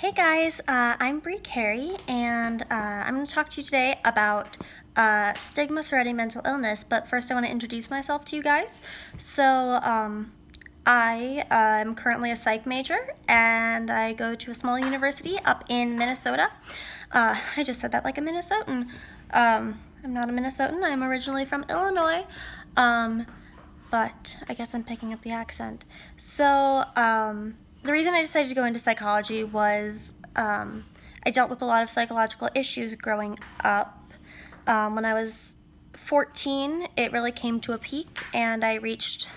Hey guys, I'm Bree Carey, and I'm going to talk to you today about stigma surrounding mental illness. But first, I want to introduce myself to you guys. I am currently a psych major, and I go to a small university up in Minnesota. I just said that like a Minnesotan. I'm not a Minnesotan. I'm originally from Illinois, but I guess I'm picking up the accent. The reason I decided to go into psychology was I dealt with a lot of psychological issues growing up. When I was 14, it really came to a peak, and I reached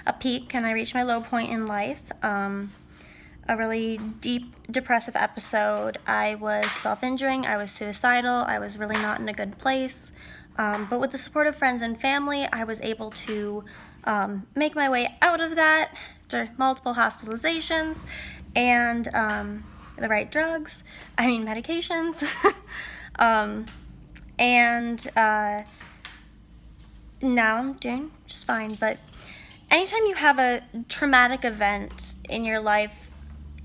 my low point in life. A really deep depressive episode. I was self-injuring, I was suicidal, I was really not in a good place. But with the support of friends and family, I was able to make my way out of that after multiple hospitalizations and the right drugs, medications. and Now I'm doing just fine. But anytime you have a traumatic event in your life,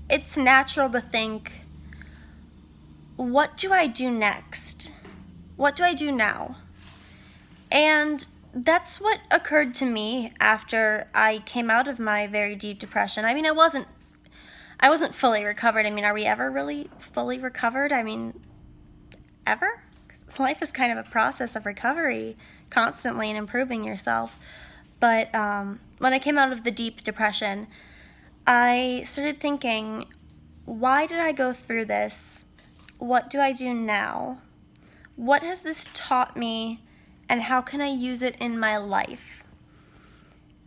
it's natural to think, what do I do next? What do I do now? And that's what occurred to me after I came out of my very deep depression. I wasn't fully recovered. Are we ever really fully recovered? Ever? Life is kind of a process of recovery, constantly, and improving yourself. But when I came out of the deep depression, I started thinking, why did I go through this? What do I do now? What has this taught me, and how can I use it in my life?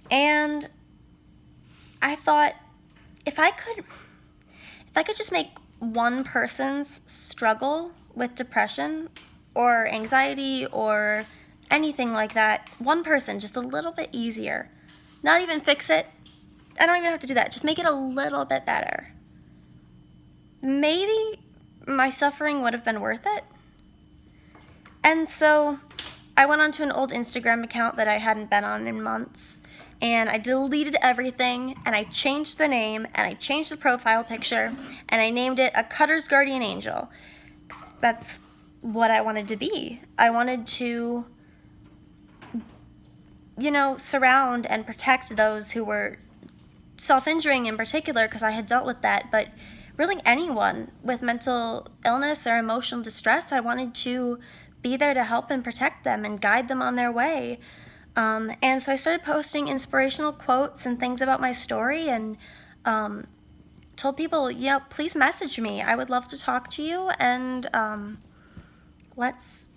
And I thought, if I could just make one person's struggle with depression or anxiety or anything like that, one person, just a little bit easier, not even fix it, I don't even have to do that, just make it a little bit better, maybe my suffering would have been worth it. And so I went onto an old Instagram account that I hadn't been on in months, and I deleted everything, and I changed the name, and I changed the profile picture, and I named it A Cutter's Guardian Angel. That's what I wanted to be. I wanted to, surround and protect those who were self-injuring in particular, because I had dealt with that, but really anyone with mental illness or emotional distress, I wanted to be there to help and protect them and guide them on their way. And so I started posting inspirational quotes and things about my story, and told people, please message me. I would love to talk to you, and let's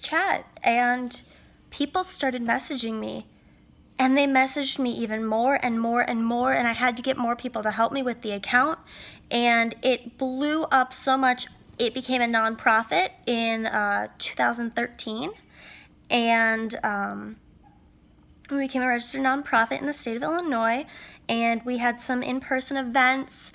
chat. And people started messaging me, and they messaged me even more and more and more, and I had to get more people to help me with the account, and it blew up so much. It became a nonprofit in 2013, and we became a registered nonprofit in the state of Illinois, and we had some in-person events,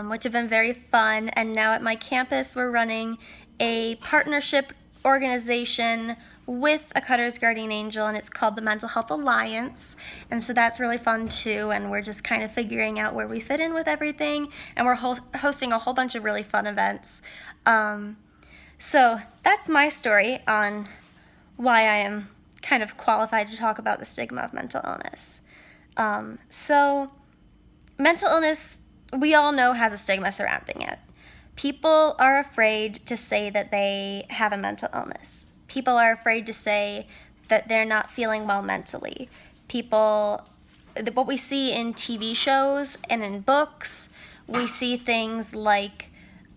which have been very fun. And now at my campus, we're running a partnership organization with A Cutter's Guardian Angel, and it's called the Mental Health Alliance. And so that's really fun too, and we're just kind of figuring out where we fit in with everything, and we're hosting a whole bunch of really fun events. So that's my story on why I am kind of qualified to talk about the stigma of mental illness. So mental illness, we all know, has a stigma surrounding it. People are afraid to say that they have a mental illness. People are afraid to say that they're not feeling well mentally. What we see in TV shows and in books, we see things like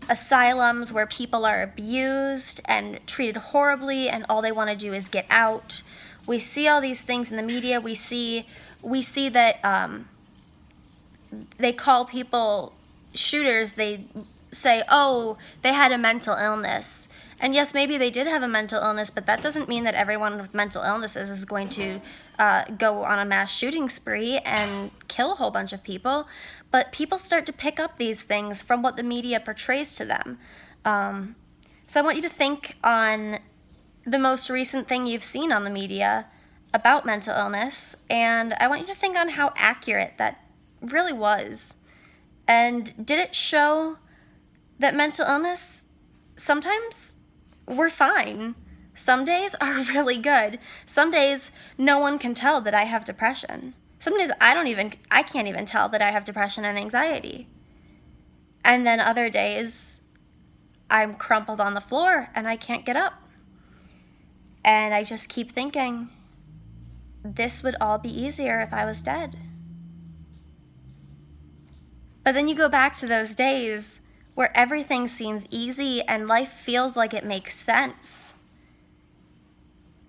asylums where people are abused and treated horribly, and all they want to do is get out. We see all these things in the media. We see that they call people shooters. They say, oh, they had a mental illness. And yes, maybe they did have a mental illness, but that doesn't mean that everyone with mental illnesses is going to go on a mass shooting spree and kill a whole bunch of people. But people start to pick up these things from what the media portrays to them. So I want you to think on the most recent thing you've seen on the media about mental illness, and I want you to think on how accurate that really was. And did it show that mental illness, sometimes we're fine. Some days are really good. Some days no one can tell that I have depression. Some days I can't even tell that I have depression and anxiety. And then other days I'm crumpled on the floor and I can't get up. And I just keep thinking, this would all be easier if I was dead. But then you go back to those days where everything seems easy and life feels like it makes sense.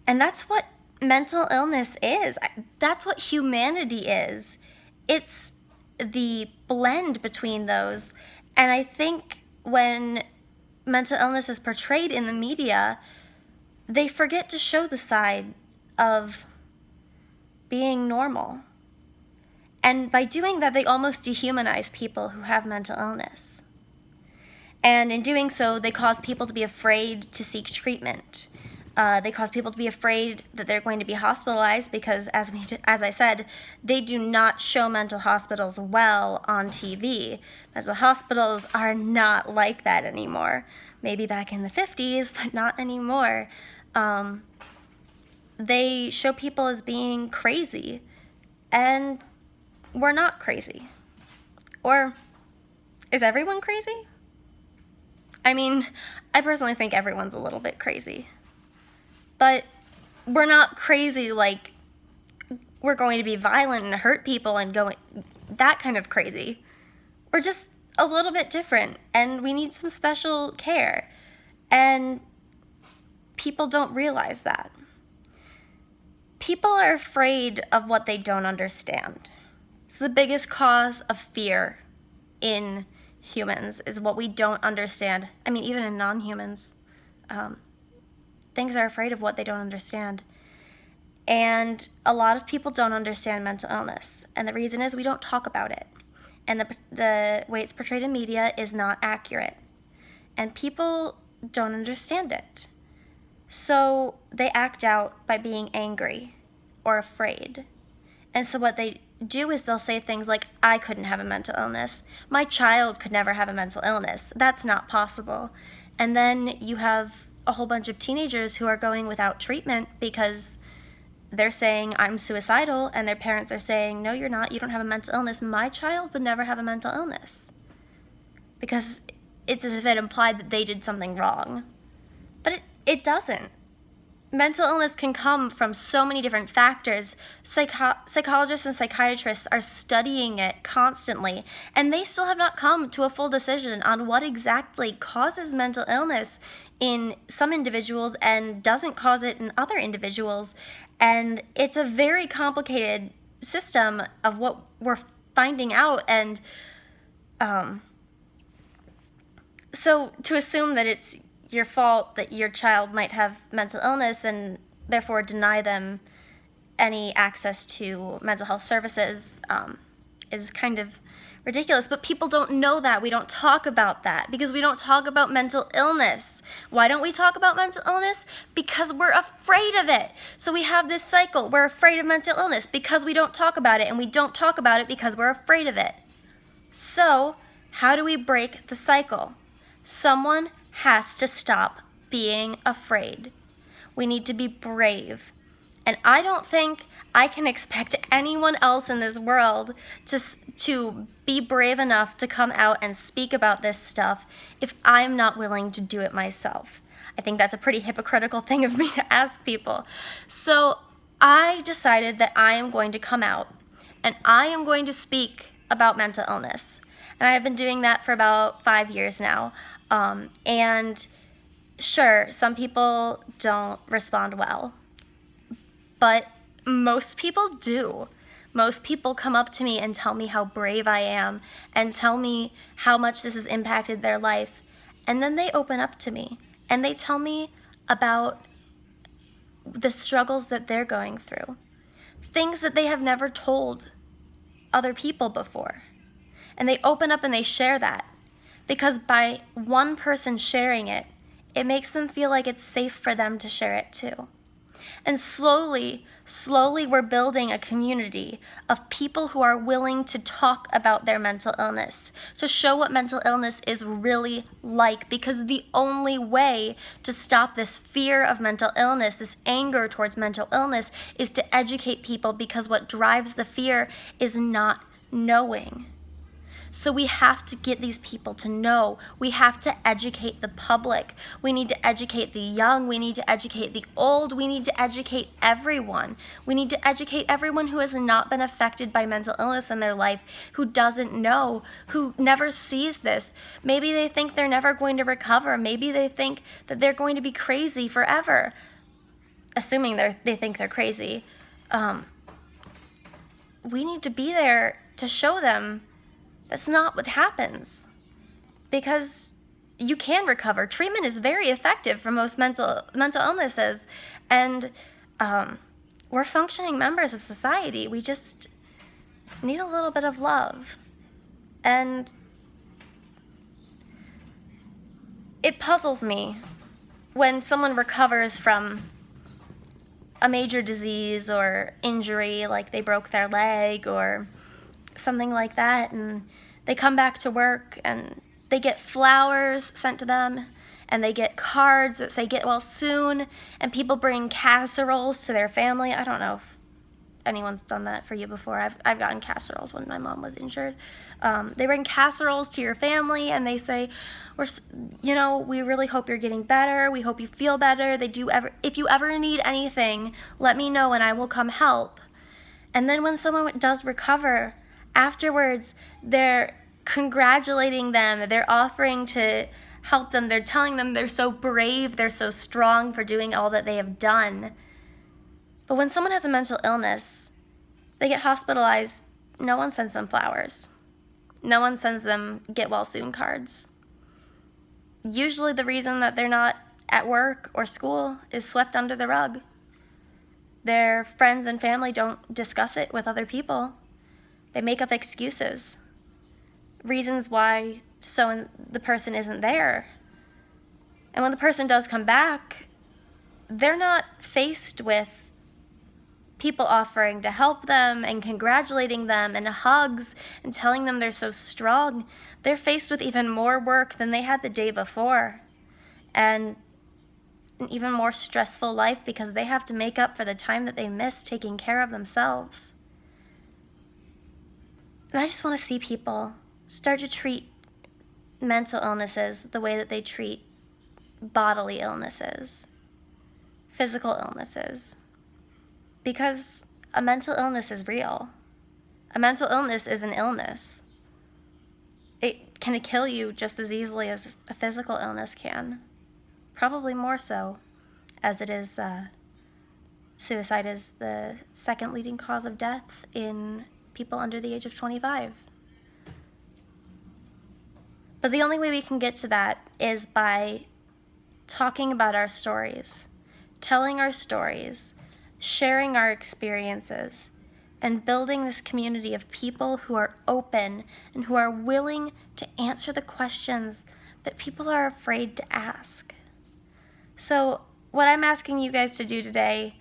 And that's what mental illness is. That's what humanity is. It's the blend between those. And I think when mental illness is portrayed in the media, they forget to show the side of being normal. And by doing that, they almost dehumanize people who have mental illness. And in doing so, they cause people to be afraid to seek treatment. They cause people to be afraid that they're going to be hospitalized because, as I said, they do not show mental hospitals well on TV. Mental hospitals are not like that anymore. Maybe back in the 50s, but not anymore. They show people as being crazy, and we're not crazy. Or is everyone crazy? I mean, I personally think everyone's a little bit crazy. But we're not crazy like we're going to be violent and hurt people and that kind of crazy. We're just a little bit different, and we need some special care. And people don't realize that. People are afraid of what they don't understand. It's the biggest cause of fear in humans, is what we don't understand. I mean, even in non-humans. Things are afraid of what they don't understand. And a lot of people don't understand mental illness. And the reason is we don't talk about it. And the way it's portrayed in media is not accurate. And people don't understand it. So they act out by being angry or afraid. And so what they do is they'll say things like, I couldn't have a mental illness. My child could never have a mental illness. That's not possible. And then you have a whole bunch of teenagers who are going without treatment because they're saying, I'm suicidal, and their parents are saying, no, you're not, you don't have a mental illness. My child would never have a mental illness. Because it's as if it implied that they did something wrong. But it doesn't. Mental illness can come from so many different factors. Psychologists and psychiatrists are studying it constantly, and they still have not come to a full decision on what exactly causes mental illness in some individuals and doesn't cause it in other individuals. And it's a very complicated system of what we're finding out. And so to assume that it's your fault that your child might have mental illness and therefore deny them any access to mental health services is kind of ridiculous. But people don't know that. We don't talk about that because we don't talk about mental illness. Why don't we talk about mental illness? Because we're afraid of it. So we have this cycle. We're afraid of mental illness because we don't talk about it, and we don't talk about it because we're afraid of it. So how do we break the cycle? Someone has to stop being afraid. We need to be brave. And I don't think I can expect anyone else in this world to be brave enough to come out and speak about this stuff if I'm not willing to do it myself. I think that's a pretty hypocritical thing of me to ask people. So I decided that I am going to come out and I am going to speak about mental illness. And I have been doing that for about 5 years now. And sure, some people don't respond well, but most people do. Most people come up to me and tell me how brave I am and tell me how much this has impacted their life. And then they open up to me and they tell me about the struggles that they're going through, things that they have never told other people before. And they open up and they share that. Because by one person sharing it, it makes them feel like it's safe for them to share it too. And slowly, slowly we're building a community of people who are willing to talk about their mental illness, to show what mental illness is really like, because the only way to stop this fear of mental illness, this anger towards mental illness, is to educate people, because what drives the fear is not knowing. So we have to get these people to know. We have to educate the public. We need to educate the young. We need to educate the old. We need to educate everyone. We need to educate everyone who has not been affected by mental illness in their life, who doesn't know, who never sees this. Maybe they think they're never going to recover. Maybe they think that they're going to be crazy forever, assuming they think they're crazy. We need to be there to show them that's not what happens, because you can recover. Treatment is very effective for most mental illnesses, and we're functioning members of society. We just need a little bit of love. And it puzzles me when someone recovers from a major disease or injury, like they broke their leg or something like that, and they come back to work and they get flowers sent to them, and they get cards that say "get well soon," and people bring casseroles to their family. I don't know if anyone's done that for you before. I've gotten casseroles when my mom was injured. They bring casseroles to your family, and they say, we really hope you're getting better. We hope you feel better. If you ever need anything, let me know and I will come help. And then when someone does recover, afterwards, they're congratulating them, they're offering to help them, they're telling them they're so brave, they're so strong for doing all that they have done. But when someone has a mental illness, they get hospitalized, no one sends them flowers. No one sends them get well soon cards. Usually the reason that they're not at work or school is swept under the rug. Their friends and family don't discuss it with other people. They make up excuses, reasons why the person isn't there. And when the person does come back, they're not faced with people offering to help them and congratulating them and hugs and telling them they're so strong. They're faced with even more work than they had the day before, and an even more stressful life, because they have to make up for the time that they missed taking care of themselves. And I just want to see people start to treat mental illnesses the way that they treat bodily illnesses, physical illnesses. Because a mental illness is real. A mental illness is an illness. It can kill you just as easily as a physical illness can. Probably more so, as it is suicide is the second leading cause of death in people under the age of 25. But the only way we can get to that is by talking about our stories, telling our stories, sharing our experiences, and building this community of people who are open and who are willing to answer the questions that people are afraid to ask. So what I'm asking you guys to do today,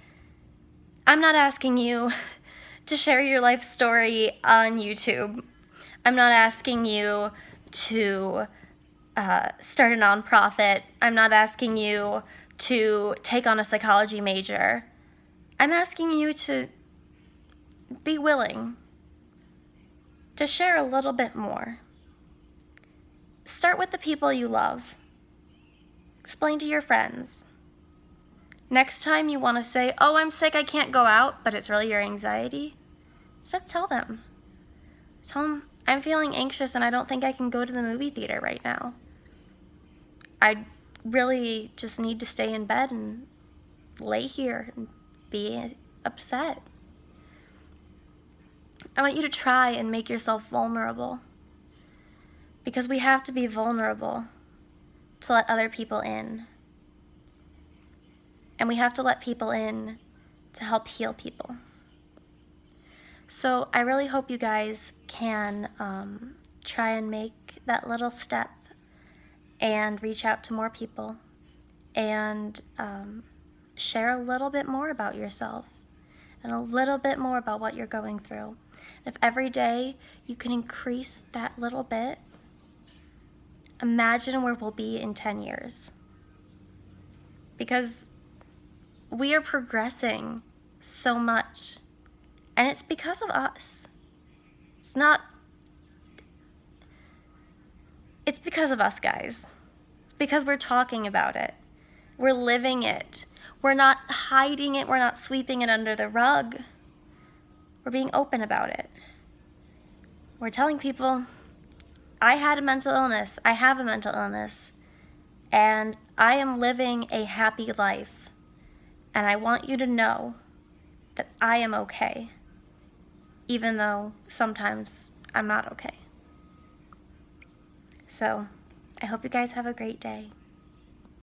I'm not asking you to share your life story on YouTube. I'm not asking you to start a nonprofit. I'm not asking you to take on a psychology major. I'm asking you to be willing to share a little bit more. Start with the people you love. Explain to your friends. Next time you want to say, "Oh, I'm sick, I can't go out," but it's really your anxiety, instead tell them. Tell them, "I'm feeling anxious and I don't think I can go to the movie theater right now. I really just need to stay in bed and lay here and be upset." I want you to try and make yourself vulnerable, because we have to be vulnerable to let other people in. And we have to let people in to help heal people. So I really hope you guys can try and make that little step and reach out to more people and share a little bit more about yourself and a little bit more about what you're going through. If every day you can increase that little bit, imagine where we'll be in 10 years. Because we are progressing so much, and it's because of us. It's because of us, guys. It's because we're talking about it. We're living it. We're not hiding it. We're not sweeping it under the rug. We're being open about it. We're telling people, I had a mental illness. I have a mental illness. And I am living a happy life. And I want you to know that I am okay. Even though sometimes I'm not okay. So, I hope you guys have a great day.